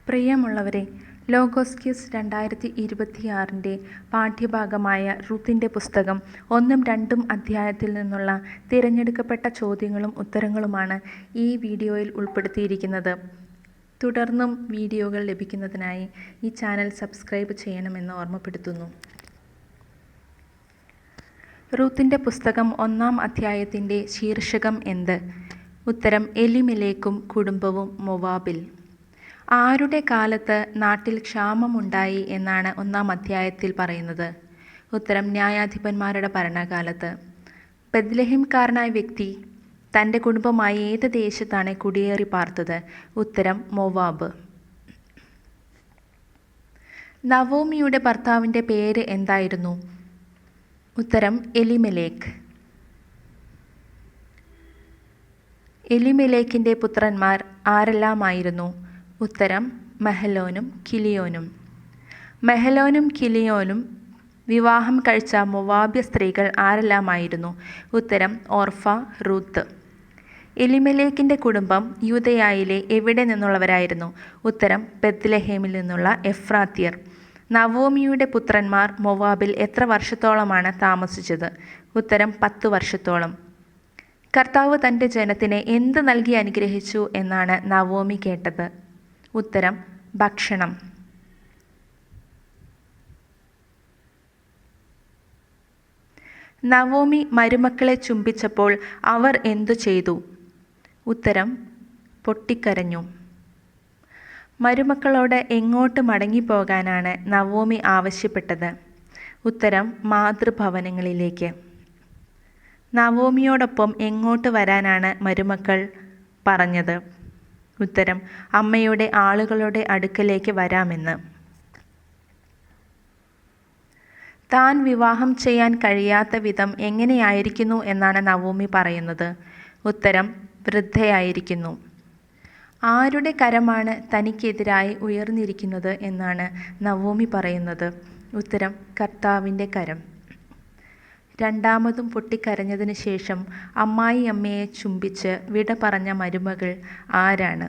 പ്രിയമുള്ളവരെ, logos quiz 2026 പാഠ്യഭാഗമായ റൂത്തിൻ്റെ പുസ്തകം 1-2 അധ്യായത്തിൽ നിന്നുള്ള തിരഞ്ഞെടുക്കപ്പെട്ട ചോദ്യങ്ങളും ഉത്തരങ്ങളുമാണ് ഈ വീഡിയോയിൽ ഉൾപ്പെടുത്തിയിരിക്കുന്നത്. തുടർന്നും വീഡിയോകൾ ലഭിക്കുന്നതിനായി ഈ ചാനൽ സബ്സ്ക്രൈബ് ചെയ്യണമെന്ന് ഓർമ്മപ്പെടുത്തുന്നു. റൂത്തിൻ്റെ പുസ്തകം 1-ാം അധ്യായത്തിൻ്റെ ശീർഷകം എന്ത്? ഉത്തരം: എലിമെലേക്കും കുടുംബവും മൊവാബിൽ. ആരുടെ കാലത്ത് നാട്ടിൽ ക്ഷാമമുണ്ടായി എന്നാണ് 1-ാം അധ്യായത്തിൽ പറയുന്നത്? ഉത്തരം: ന്യായാധിപന്മാരുടെ ഭരണകാലത്ത്. ബെത്ലഹേംകാരനായ വ്യക്തി തൻ്റെ കുടുംബമായി ഏത് ദേശത്താണ് കുടിയേറി പാർത്തത്? ഉത്തരം: മൊവാബ്. നവോമിയുടെ ഭർത്താവിൻ്റെ പേര് എന്തായിരുന്നു? ഉത്തരം: എലിമെലേക്ക്. എലിമെലേക്കിൻ്റെ പുത്രന്മാർ ആരെല്ലാമായിരുന്നു? ഉത്തരം: മഹലോനും കിലിയോനും. മഹലോനും കിലിയോനും വിവാഹം കഴിച്ച മൊവാബ്യ സ്ത്രീകൾ ആരെല്ലാമായിരുന്നു? ഉത്തരം: ഓർഫ, റൂത്ത്. എലിമെലേക്കിൻ്റെ കുടുംബം യൂദയായിലെ എവിടെ നിന്നുള്ളവരായിരുന്നു? ഉത്തരം: ബെത്ലഹേമിൽ നിന്നുള്ള എഫ്രാത്യർ. നവോമിയുടെ പുത്രന്മാർ മൊവാബിൽ എത്ര വർഷത്തോളമാണ് താമസിച്ചത്? ഉത്തരം: 10 വർഷത്തോളം. കർത്താവ് തൻ്റെ ജനത്തിന് എന്ത് നൽകി അനുഗ്രഹിച്ചു എന്നാണ് നവോമി കേട്ടത്? ഉത്തരം: ഭക്ഷണം. നവോമി മരുമക്കളെ ചുംബിച്ചപ്പോൾ അവർ എന്തു ചെയ്തു? ഉത്തരം: പൊട്ടിക്കരഞ്ഞു. മരുമക്കളോട് എങ്ങോട്ട് മടങ്ങിപ്പോകാനാണ് നവോമി ആവശ്യപ്പെട്ടത്? ഉത്തരം: മാതൃഭവനങ്ങളിലേക്ക്. നവോമിയോടൊപ്പം എങ്ങോട്ട് വരാനാണ് മരുമക്കൾ പറഞ്ഞത്? ഉത്തരം: അമ്മയുടെ ആളുകളുടെ അടുക്കലേക്ക് വരാമെന്ന്. താൻ വിവാഹം ചെയ്യാൻ കഴിയാത്ത വിധം എങ്ങനെയായിരിക്കുന്നു എന്നാണ് നവോമി പറയുന്നത്? ഉത്തരം: വൃദ്ധയായിരിക്കുന്നു. ആരുടെ കരമാണ് തനിക്കെതിരായി ഉയർന്നിരിക്കുന്നത് എന്നാണ് നവോമി പറയുന്നത്? ഉത്തരം: കർത്താവിൻ്റെ കരം. രണ്ടാമതും പൊട്ടിക്കരഞ്ഞതിന് ശേഷം അമ്മായിയമ്മയെ ചുംബിച്ച് വിട പറഞ്ഞ മരുമകൾ ആരാണ്?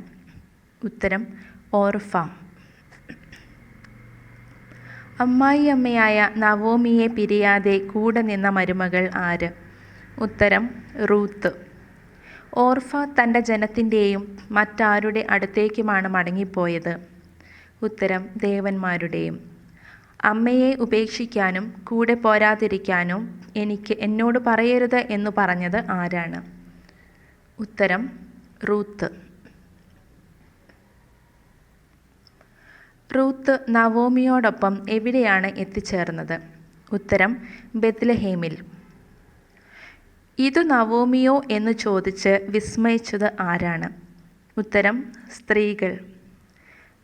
ഉത്തരം: ഓർഫ. അമ്മായിയമ്മയായ നവോമിയെ പിരിയാതെ കൂടെ നിന്ന മരുമകൾ ആര്? ഉത്തരം: റൂത്ത്. ഓർഫ തൻ്റെ ജനത്തിൻ്റെയും മറ്റാരുടെ അടുത്തേക്കുമാണ് മടങ്ങിപ്പോയത്? ഉത്തരം: ദേവന്മാരുടെയും. അമ്മയെ ഉപേക്ഷിക്കാനും കൂടെ പോരാതിരിക്കാനും എന്നോട് പറയരുത് എന്നു പറഞ്ഞത് ആരാണ്? ഉത്തരം: റൂത്ത്. റൂത്ത് നവോമിയോടൊപ്പം എവിടെയാണ് എത്തിച്ചേർന്നത്? ഉത്തരം: ബെത്ലഹേമിൽ. ഇതു നവോമിയോ എന്ന് ചോദിച്ച് വിസ്മയിച്ചത് ആരാണ്? ഉത്തരം: സ്ത്രീകൾ.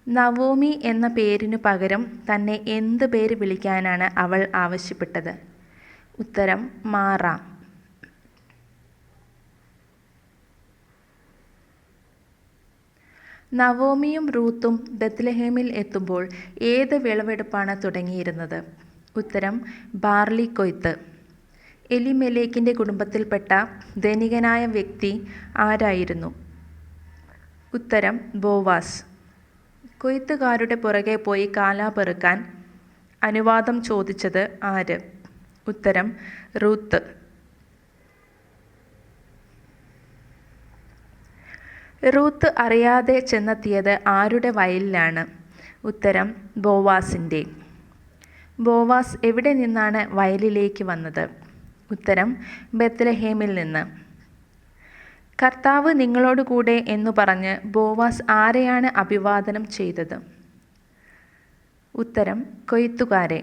നവോമി എന്ന പേരിനു പകരം തന്നെ എന്ത് പേര് വിളിക്കാനാണ് അവൾ ആവശ്യപ്പെട്ടത്? ഉത്തരം: മാറ. നവോമിയും റൂത്തും ബെത്ലഹേമിൽ എത്തുമ്പോൾ ഏത് വിളവെടുപ്പാണ് തുടങ്ങിയിരുന്നത്? ഉത്തരം: ബാർലി കൊയ്ത്ത്. എലിമെലേക്കിൻ്റെ കുടുംബത്തിൽപ്പെട്ട ധനികനായ വ്യക്തി ആരായിരുന്നു? ഉത്തരം: ബോവാസ്. കൊയ്ത്തുകാരുടെ പുറകെ പോയി കാലാ പെറുക്കാൻ അനുവാദം ചോദിച്ചത് ആര്? ഉത്തരം: റൂത്ത്. റൂത്ത് അറിയാതെ ചെന്നെത്തിയത് ആരുടെ വയലിലാണ്? ഉത്തരം: ബോവാസിൻ്റെ. ബോവാസ് എവിടെ നിന്നാണ് വയലിലേക്ക് വന്നത്? ഉത്തരം: ബെത്ലഹേമിൽ നിന്ന്. കർത്താവ് നിങ്ങളോടുകൂടെ എന്നു പറഞ്ഞ് ബോവാസ് ആരെയാണ് അഭിവാദനം ചെയ്തത്? ഉത്തരം: കൊയ്ത്തുകാരെ.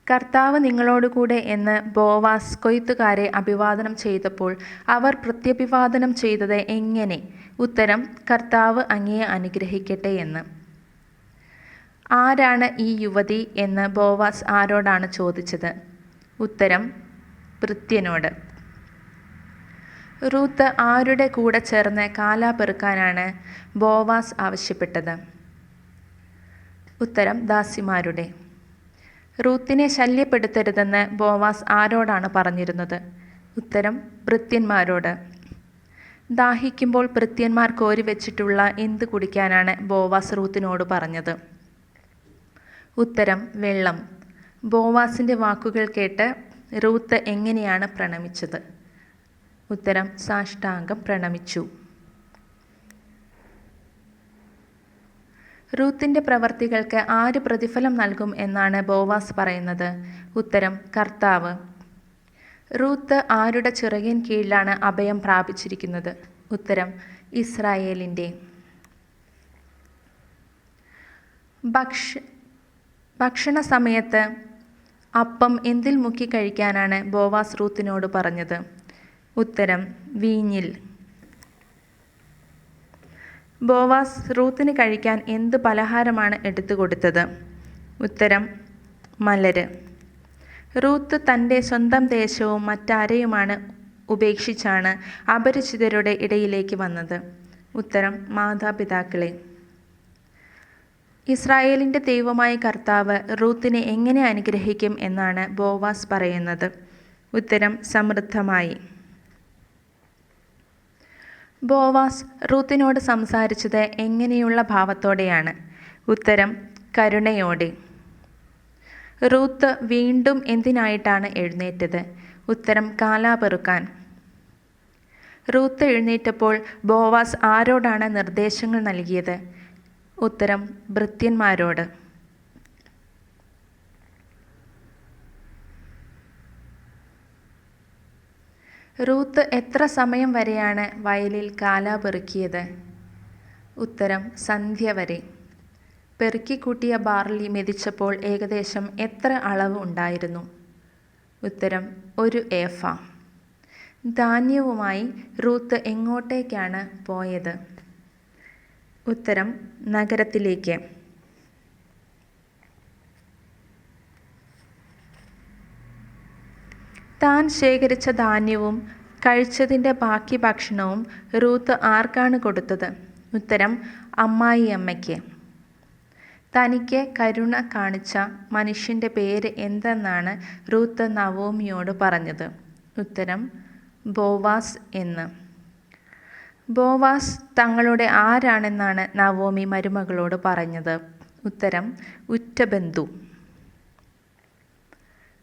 കർത്താവ് നിങ്ങളോടുകൂടെ എന്ന് ബോവാസ് കൊയ്ത്തുകാരെ അഭിവാദനം ചെയ്തപ്പോൾ അവർ പ്രത്യഭിവാദനം ചെയ്തത് എങ്ങനെ? ഉത്തരം: കർത്താവ് അങ്ങയെ അനുഗ്രഹിക്കട്ടെ എന്ന്. ആരാണ് ഈ യുവതി എന്ന് ബോവാസ് ആരോടാണ് ചോദിച്ചത്? ഉത്തരം: ഭൃത്യനോട്. റൂത്ത് ആരുടെ കൂടെ ചേർന്ന് കാലാ പെറുക്കാനാണ് ബോവാസ് ആവശ്യപ്പെട്ടത്? ഉത്തരം: ദാസിമാരുടെ. റൂത്തിനെ ശല്യപ്പെടുത്തരുതെന്ന് ബോവാസ് ആരോടാണ് പറഞ്ഞിരുന്നത്? ഉത്തരം: ഭൃത്യന്മാരോട്. ദാഹിക്കുമ്പോൾ ഭൃത്യന്മാർ കോരി വെച്ചിട്ടുള്ള എന്ത് കുടിക്കാനാണ് ബോവാസ് റൂത്തിനോട് പറഞ്ഞത്? ഉത്തരം വെള്ളം. ബോവാസിൻ്റെ വാക്കുകൾ കേട്ട് റൂത്ത് എങ്ങനെയാണ് പ്രണമിച്ചത്? ഉത്തരം സാഷ്ടാംഗം പ്രണമിച്ചു. റൂത്തിൻ്റെ പ്രവർത്തികൾക്ക് ആര് പ്രതിഫലം നൽകും എന്നാണ് ബോവാസ് പറയുന്നത്? ഉത്തരം കർത്താവ്. റൂത്ത് ആരുടെ ചിറകിൻ കീഴിലാണ് അഭയം പ്രാപിച്ചിരിക്കുന്നത്? ഉത്തരം ഇസ്രായേലിൻ്റെ. ഭക്ഷണ സമയത്ത് അപ്പം എന്തിൽ മുക്കി കഴിക്കാനാണ് ബോവാസ് റൂത്തിനോട് പറഞ്ഞത്? ഉത്തരം വീഞ്ഞിൽ. ബോവാസ് റൂത്തിന് കഴിക്കാൻ എന്ത് പലഹാരമാണ് എടുത്തു കൊടുത്തത്? ഉത്തരം മലര്. റൂത്ത് തൻ്റെ സ്വന്തം ദേശവും മറ്റാരെയുമാണ് ഉപേക്ഷിച്ചാണ് അപരിചിതരുടെ ഇടയിലേക്ക് വന്നത്? ഉത്തരം മാതാപിതാക്കളെ. ഇസ്രായേലിൻ്റെ ദൈവമായ കർത്താവ് റൂത്തിനെ എങ്ങനെ അനുഗ്രഹിക്കും എന്നാണ് ബോവാസ് പറയുന്നത്? ഉത്തരം സമൃദ്ധമായി. ബോവാസ് റൂത്തിനോട് സംസാരിച്ചത് എങ്ങനെയുള്ള ഭാവത്തോടെയാണ്? ഉത്തരം കരുണയോടെ. റൂത്ത് വീണ്ടും എന്തിനായിട്ടാണ് എഴുന്നേറ്റത്? ഉത്തരം കാലാ പെറുക്കാൻ. റൂത്ത് എഴുന്നേറ്റപ്പോൾ ബോവാസ് ആരോടാണ് നിർദ്ദേശങ്ങൾ നൽകിയത്? ഉത്തരം ഭൃത്യന്മാരോട്. റൂത്ത് എത്ര സമയം വരെയാണ് വയലിൽ കാലാ പെറുക്കിയത്? ഉത്തരം സന്ധ്യ വരെ. പെറുക്കിക്കൂട്ടിയ ബാർലി മെതിച്ചപ്പോൾ ഏകദേശം എത്ര അളവ് ഉണ്ടായിരുന്നു? ഉത്തരം 1 ഏഫ. ധാന്യവുമായി റൂത്ത് എങ്ങോട്ടേക്കാണ് പോയത്? ഉത്തരം നഗരത്തിലേക്ക്. താൻ ശേഖരിച്ച ധാന്യവും കഴിച്ചതിൻ്റെ ബാക്കി ഭക്ഷണവും റൂത്ത് ആർക്കാണ് കൊടുത്തത്? ഉത്തരം അമ്മായിയമ്മയ്ക്ക്. തനിക്ക് കരുണ കാണിച്ച മനുഷ്യൻ്റെ പേര് എന്തെന്നാണ് റൂത്ത് നവോമിയോട് പറഞ്ഞത്? ഉത്തരം ബോവാസ് എന്ന്. ബോവാസ് തങ്ങളുടെ ആരാണെന്നാണ് നവോമി മരുമകളോട് പറഞ്ഞത്? ഉത്തരം ഉറ്റ ബന്ധു.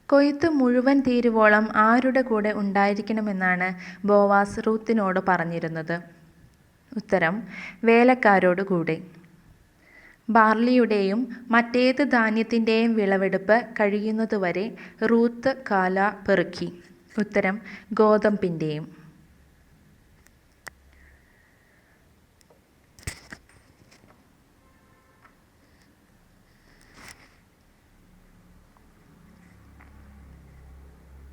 കൊയ്ത്ത് മുഴുവൻ തീരുവോളം ആരുടെ കൂടെ ഉണ്ടായിരിക്കണമെന്നാണ് ബോവാസ് റൂത്തിനോട് പറഞ്ഞിരുന്നത്? ഉത്തരം വേലക്കാരോട് കൂടെ. ബാർലിയുടെയും മറ്റേത് ധാന്യത്തിൻ്റെയും വിളവെടുപ്പ് കഴിയുന്നതുവരെ റൂത്ത് കാല പെറുക്കി? ഉത്തരം ഗോതമ്പിൻ്റെയും.